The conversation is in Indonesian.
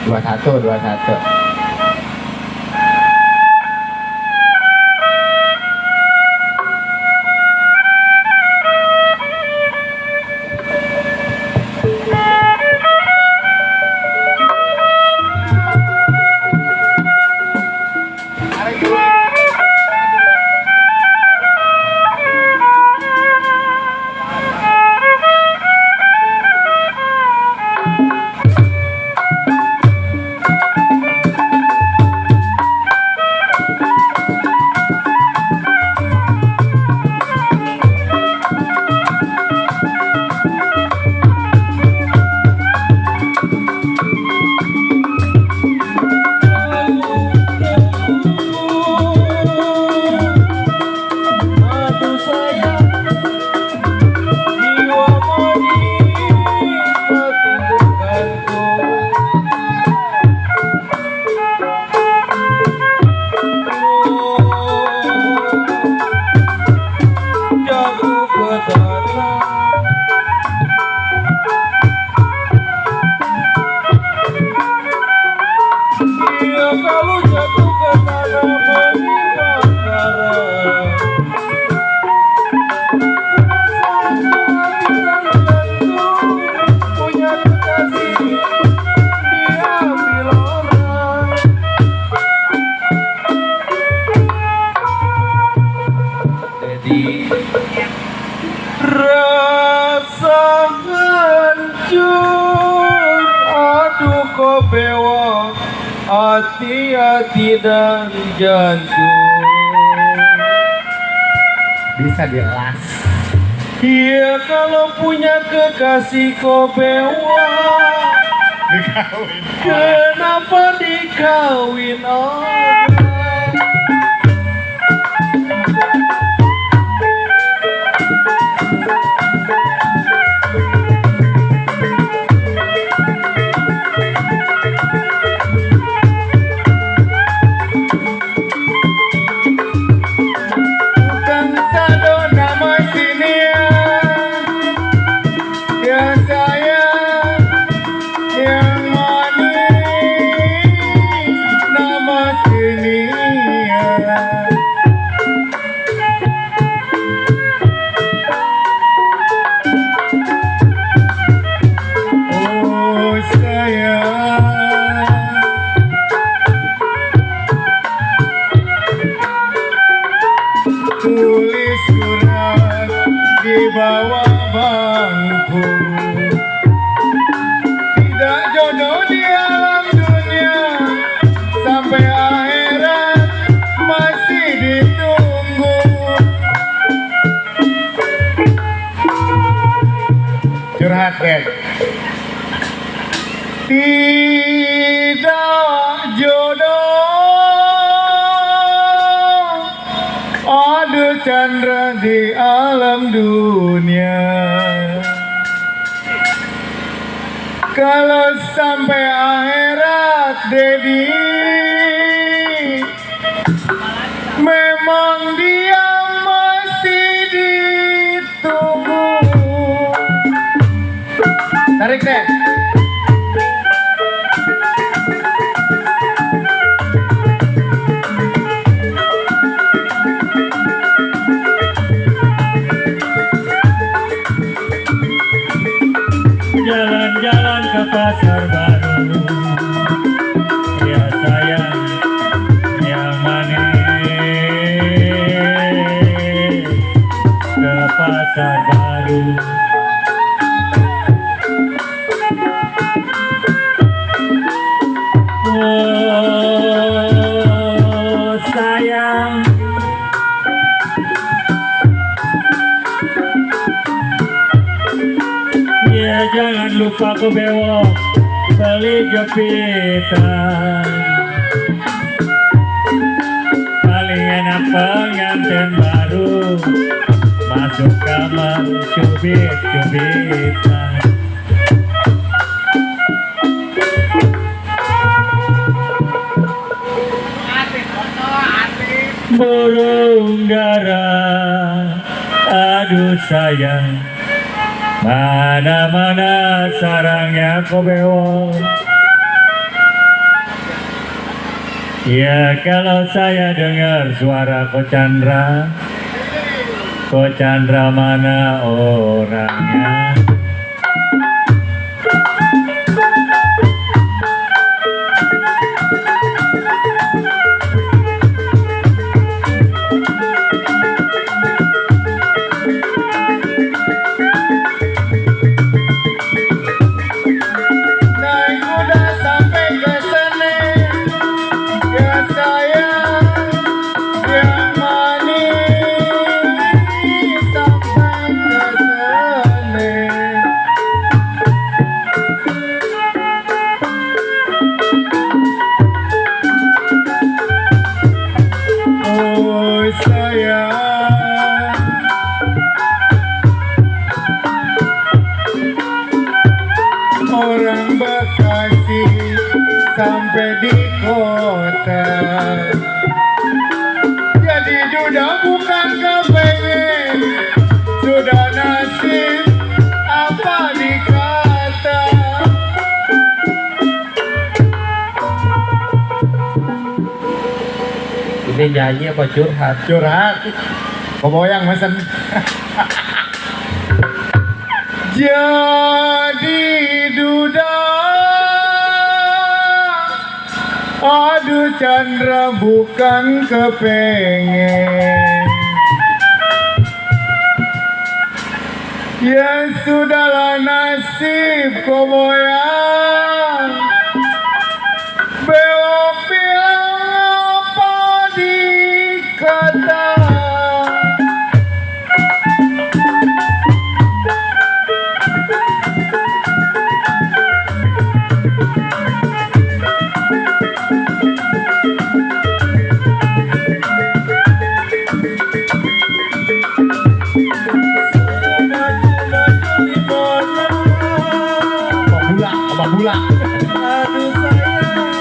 21. Rasa hancur, aduh kau bewok, hati-hati dan jantung. Bisa dilas. Iya kalau punya kekasih kau bewok, Dikawin. kenapa dikawin orang? Tulis surat di bawah bangku, tidak jodoh di alam dunia, sampai akhirat masih ditunggu. Curhat, Ken. Tidak jodoh, ada chandra di alam dunia. Kalau sampai akhirat, Dedi, memang dia masih ditunggu. Tarik deh. Jalan-jalan ke pasar baru, ya sayang yang manis, ke pasar baru. Oh sayang, ya jangan lupa ke bewok beli jepitan, paling enak pengantin baru masuk kamar cubit-cubitan. Burung dara, aduh sayang, mana-mana sarangnya kau bewok. Ya kalau saya dengar suara Ko Chandra mana orangnya? Naik kuda sampai ke Senen, ya sayang yang manis sampai ke Senen. Oh sayang, orang Bekasi sampai di kota. Jadi duda bukan kepengen, sudah nasib apa dikata. Ini nyanyi apa curhat? Curhat, keboyang mesen. Jadi duda, aduh Chandra bukan kepengen. Ya sudahlah nasib keboyang, belok bilang apa dikata. Apa bula? Aduh sayang,